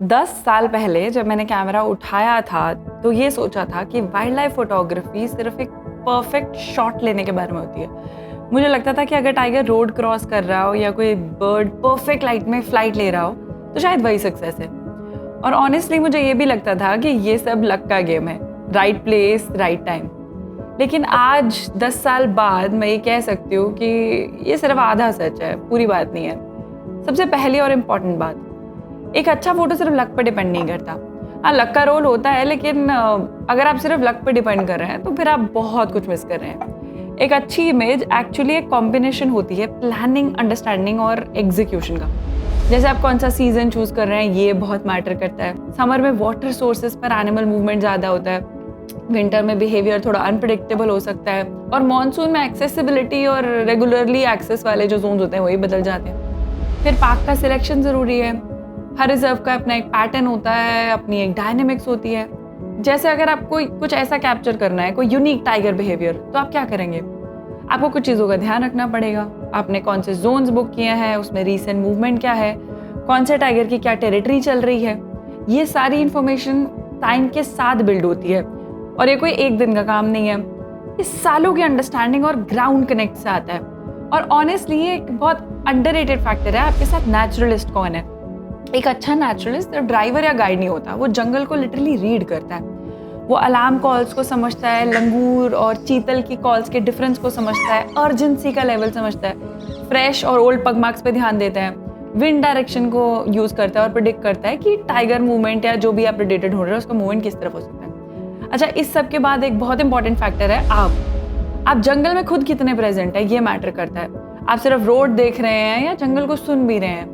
10 साल पहले जब मैंने कैमरा उठाया था, तो ये सोचा था कि वाइल्ड लाइफ फोटोग्राफी सिर्फ एक परफेक्ट शॉट लेने के बारे में होती है। मुझे लगता था कि अगर टाइगर रोड क्रॉस कर रहा हो या कोई बर्ड परफेक्ट लाइट में फ्लाइट ले रहा हो, तो शायद वही सक्सेस है। और ऑनेस्टली मुझे ये भी लगता था कि ये सब लक का गेम है, राइट प्लेस राइट टाइम। लेकिन आज 10 साल बाद मैं ये कह सकती हूँ कि ये सिर्फ आधा सच है, पूरी बात नहीं है। सबसे पहली और इम्पॉर्टेंट बात, एक अच्छा फोटो सिर्फ लक पर डिपेंड नहीं करता। हाँ, लक का रोल होता है, लेकिन अगर आप सिर्फ लक पर डिपेंड कर रहे हैं तो फिर आप बहुत कुछ मिस कर रहे हैं। एक अच्छी इमेज एक्चुअली एक कॉम्बिनेशन होती है प्लानिंग, अंडरस्टैंडिंग और एग्जीक्यूशन का। जैसे आप कौन सा सीजन चूज कर रहे हैं, ये बहुत मैटर करता है। समर में वाटर सोर्सेज पर एनिमल मूवमेंट ज़्यादा होता है, विंटर में बिहेवियर थोड़ा अनप्रिडिक्टेबल हो सकता है, और मॉनसून में एक्सेसिबिलिटी और रेगुलरली एक्सेस वाले जो जोन्स होते हैं वही बदल जाते हैं। फिर पार्क का सिलेक्शन ज़रूरी है। हर रिजर्व का अपना एक पैटर्न होता है, अपनी एक डायनेमिक्स होती है। जैसे अगर आपको कुछ ऐसा कैप्चर करना है, कोई यूनिक टाइगर बिहेवियर, तो आप क्या करेंगे? आपको कुछ चीज़ों का ध्यान रखना पड़ेगा। आपने कौन से जोन्स बुक किए हैं, उसमें रीसेंट मूवमेंट क्या है, कौन से टाइगर की क्या टेरिटरी चल रही है। ये सारी इंफॉर्मेशन टाइम के साथ बिल्ड होती है, और ये कोई एक दिन का काम नहीं है। इस सालों की अंडरस्टैंडिंग और ग्राउंड कनेक्ट से आता है। और ऑनेस्टली ये एक बहुत अंडररेटेड फैक्टर है। आपके साथ नेचुरलिस्ट कौन है? एक अच्छा नेचुरलिस्ट ड्राइवर या गाइड नहीं होता, वो जंगल को लिटरली रीड करता है। वो अलार्म कॉल्स को समझता है, लंगूर और चीतल की कॉल्स के डिफरेंस को समझता है, अर्जेंसी का लेवल समझता है, फ्रेश और ओल्ड पग मार्क्स पे ध्यान देता है, विंड डायरेक्शन को यूज़ करता है और प्रिडिक्ट करता है कि टाइगर मूवमेंट या जो भी आप प्रेडेटेड हो रहे हैं उसका मूवमेंट किस तरफ हो सकता है। अच्छा, इस सब के बाद एक बहुत इंपॉर्टेंट फैक्टर है आप जंगल में खुद कितने प्रेजेंट है, ये मैटर करता है। आप सिर्फ रोड देख रहे हैं या जंगल को सुन भी रहे हैं?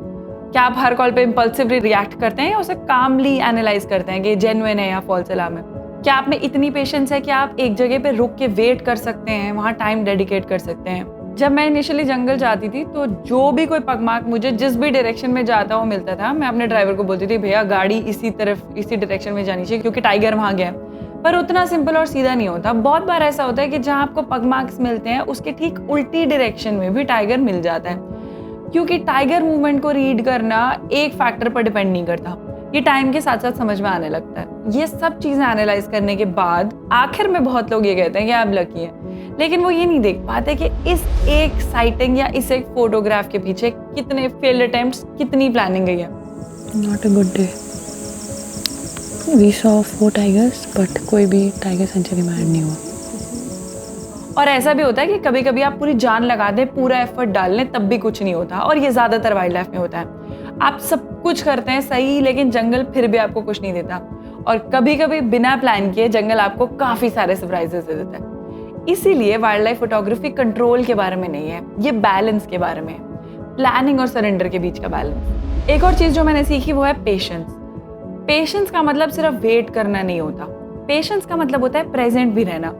क्या आप हर कॉल पे इम्पल्सिवली रिएक्ट करते हैं या उसे कामली एनालाइज करते हैं कि जेन्युइन है या फॉल्स अलार्म है? क्या आप में इतनी पेशेंस है कि आप एक जगह पे रुक के वेट कर सकते हैं, वहाँ टाइम डेडिकेट कर सकते हैं? जब मैं इनिशियली जंगल जाती थी तो जो भी कोई पगमार्क मुझे जिस भी डायरेक्शन में जाता हुआ मिलता था, मैं अपने ड्राइवर को बोलती थी, भैया गाड़ी इसी तरफ, इसी डायरेक्शन में जानी चाहिए क्योंकि टाइगर वहाँ गया। पर उतना सिंपल और सीधा नहीं होता। बहुत बार ऐसा होता है कि जहाँ आपको पगमार्क्स मिलते हैं उसके ठीक उल्टी डायरेक्शन में भी टाइगर मिल जाता है, क्योंकि टाइगर मूवमेंट को रीड करना एक फैक्टर पर डिपेंड नहीं करता। ये टाइम के साथ साथ समझ में आने लगता है। ये सब चीज़ें एनालाइज करने के बाद आखिर में बहुत लोग ये कहते हैं कि आप लकी हैं, लेकिन वो ये नहीं देख पाते कि इस एक साइटिंग या इस एक फोटोग्राफ के पीछे कितने फेल्ड अटेम्प्ट्स, कितनी प्लानिंग गई है। Not a good day. We saw 4 tigers, but कोई भी टाइगर सेंचुरी में ऐड नहीं हुआ। और ऐसा भी होता है कि कभी कभी आप पूरी जान लगा दें, पूरा एफर्ट डाल लें, तब भी कुछ नहीं होता। और ये ज़्यादातर वाइल्ड लाइफ में होता है। आप सब कुछ करते हैं सही, लेकिन जंगल फिर भी आपको कुछ नहीं देता। और कभी कभी बिना प्लान किए जंगल आपको काफ़ी सारे सरप्राइजेस दे देता है। इसीलिए वाइल्ड लाइफ फोटोग्राफी कंट्रोल के बारे में नहीं है, ये बैलेंस के बारे में है, प्लानिंग और सरेंडर के बीच का बैलेंस। एक और चीज़ जो मैंने सीखी वो है पेशेंस। पेशेंस का मतलब सिर्फ वेट करना नहीं होता। पेशेंस का मतलब होता है प्रेजेंट भी रहना।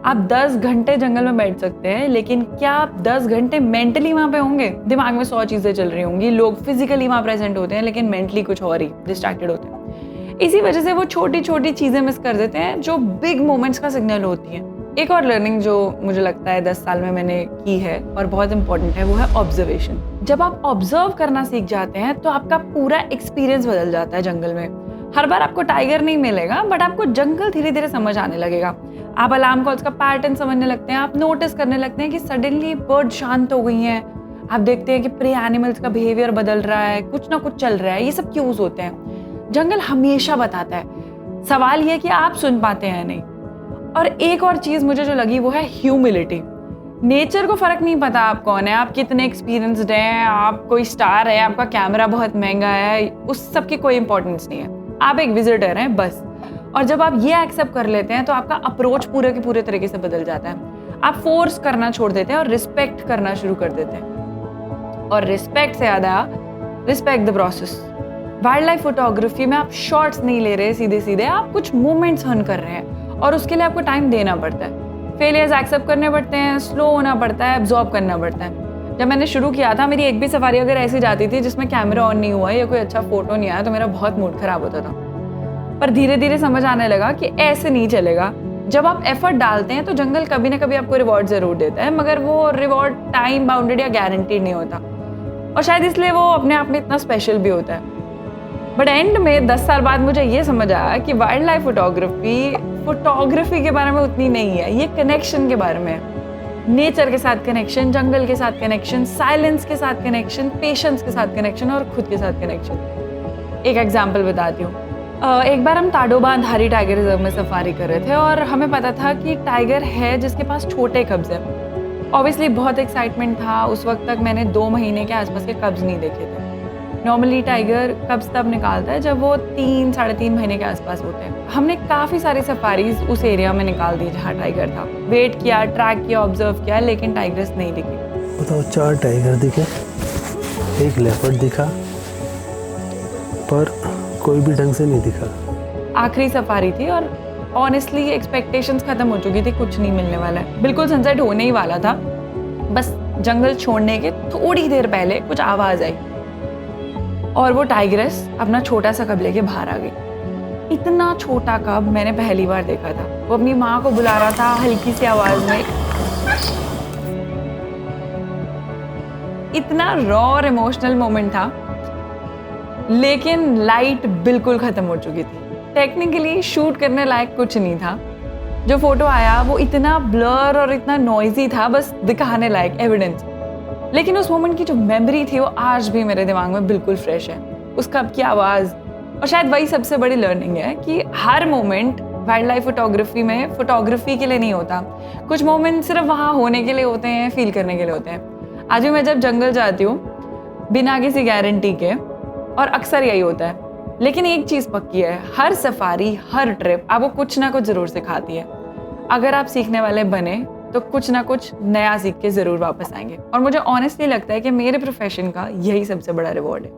आप 10 घंटे जंगल में बैठ सकते हैं, लेकिन क्या आप 10 घंटे मेंटली वहाँ पे होंगे? दिमाग में 100 चीज़ें चल रही होंगी। लोग फिजिकली वहाँ प्रेजेंट होते हैं, लेकिन मेंटली कुछ और ही डिस्ट्रैक्टेड होते हैं। इसी वजह से वो छोटी छोटी चीज़ें मिस कर देते हैं जो बिग मोमेंट्स का सिग्नल होती हैं। एक और लर्निंग जो मुझे लगता है 10 साल में मैंने की है और बहुत इंपॉर्टेंट है, वो है ऑब्जर्वेशन। जब आप ऑब्जर्व करना सीख जाते हैं तो आपका पूरा एक्सपीरियंस बदल जाता है जंगल में। हर बार आपको टाइगर नहीं मिलेगा, बट आपको जंगल धीरे धीरे समझ आने लगेगा। आप अलार्म कॉल्स का पैटर्न समझने लगते हैं। आप नोटिस करने लगते हैं कि सडनली बर्ड शांत हो गई हैं। आप देखते हैं कि प्रे एनिमल्स का बिहेवियर बदल रहा है, कुछ ना कुछ चल रहा है। ये सब क्यूज होते हैं। जंगल हमेशा बताता है, सवाल ये है कि आप सुन पाते हैं नहीं। और एक और चीज़ मुझे जो लगी वो है ह्यूमिलिटी। नेचर को फर्क नहीं पता आप कौन है, आप कितने एक्सपीरियंसड हैं, आप कोई स्टार है, आपका कैमरा बहुत महंगा है, उस सब की कोई इंपॉर्टेंस नहीं है। आप एक विजिटर हैं बस। और जब आप ये एक्सेप्ट कर लेते हैं तो आपका अप्रोच पूरे के पूरे तरीके से बदल जाता है। आप फोर्स करना छोड़ देते हैं और रिस्पेक्ट करना शुरू कर देते हैं। और रिस्पेक्ट से ज़्यादा respect the process. Wild life photography में आप शॉट्स नहीं ले रहे सीधे सीधे, आप कुछ मोमेंट्स हर्न कर रहे हैं, और उसके लिए आपको टाइम देना पड़ता है। फेलियर्स एक्सेप्ट करने पड़ते हैं, स्लो होना पड़ता है, एब्जॉर्ब करना पड़ता है। जब मैंने शुरू किया था, मेरी एक भी सफारी अगर ऐसी जाती थी जिसमें कैमरा ऑन नहीं हुआ या कोई अच्छा फोटो नहीं आया, तो मेरा बहुत मूड खराब होता था। पर धीरे धीरे समझ आने लगा कि ऐसे नहीं चलेगा। जब आप एफर्ट डालते हैं तो जंगल कभी ना कभी आपको रिवॉर्ड जरूर देता है, मगर वो रिवॉर्ड टाइम बाउंडेड या गारंटीड नहीं होता। और शायद इसलिए वो अपने आप में इतना स्पेशल भी होता है। बट एंड में 10 साल बाद मुझे ये समझ आया कि वाइल्ड लाइफ फोटोग्राफी के बारे में उतनी नहीं है, ये कनेक्शन के बारे में है। नेचर के साथ कनेक्शन, जंगल के साथ कनेक्शन, साइलेंस के साथ कनेक्शन, पेशेंस के साथ कनेक्शन और खुद के साथ कनेक्शन। एक एग्जाम्पल बताती हूँ। एक बार हम ताडोबा अंधारी टाइगर रिजर्व में सफारी कर रहे थे और हमें पता था कि टाइगर है जिसके पास छोटे कब्ज हैं। ऑब्वियसली बहुत एक्साइटमेंट था। उस वक्त तक मैंने 2 महीने के आसपास के कब्ज नहीं देखे थे। नॉर्मली टाइगर कब्ज तब निकालता है जब वो 3 साढ़े 3 महीने के आसपास होते हैं। हमने काफ़ी सारी सफारीज उस एरिया में निकाल दी जहाँ टाइगर था। वेट किया, ट्रैक किया, ऑब्जर्व किया, लेकिन टाइगर्स नहीं दिखी। बताओ, 4 टाइगर दिखे, 1 लेपर्ड दिखा, पर कोई भी ढंग से नहीं दिखा। आखिरी सफारी थी और ऑनेस्टली एक्सपेक्टेशंस खत्म हो चुकी थी, कुछ नहीं मिलने वाला है। बिल्कुल सनसेट होने ही वाला था, बस जंगल छोड़ने के थोड़ी देर पहले कुछ आवाज़ आई और वो टाइग्रेस अपना छोटा सा कब लेके बाहर आ गई। इतना छोटा कब मैंने पहली बार देखा था। वो अपनी माँ को बुला रहा था हल्की सी आवाज़ में। इतना रॉ और इमोशनल मोमेंट था, लेकिन लाइट बिल्कुल ख़त्म हो चुकी थी। टेक्निकली शूट करने लायक कुछ नहीं था। जो फोटो आया वो इतना ब्लर और इतना नॉइजी था, बस दिखाने लायक, एविडेंस। लेकिन उस मोमेंट की जो मेमोरी थी वो आज भी मेरे दिमाग में बिल्कुल फ्रेश है। उस कब की आवाज़, और शायद वही सबसे बड़ी लर्निंग है कि हर मोमेंट वाइल्ड लाइफ फोटोग्राफी में फोटोग्राफी के लिए नहीं होता। कुछ मोमेंट सिर्फ वहाँ होने के लिए होते हैं, फील करने के लिए होते हैं। आज भी मैं जब जंगल जाती हूँ बिना किसी गारंटी के, और अक्सर यही होता है, लेकिन एक चीज़ पक्की है, हर सफारी, हर ट्रिप आपको कुछ ना कुछ ज़रूर सिखाती है। अगर आप सीखने वाले बने तो कुछ ना कुछ नया सीख के ज़रूर वापस आएंगे। और मुझे ऑनेस्टली लगता है कि मेरे प्रोफेशन का यही सबसे बड़ा रिवॉर्ड है।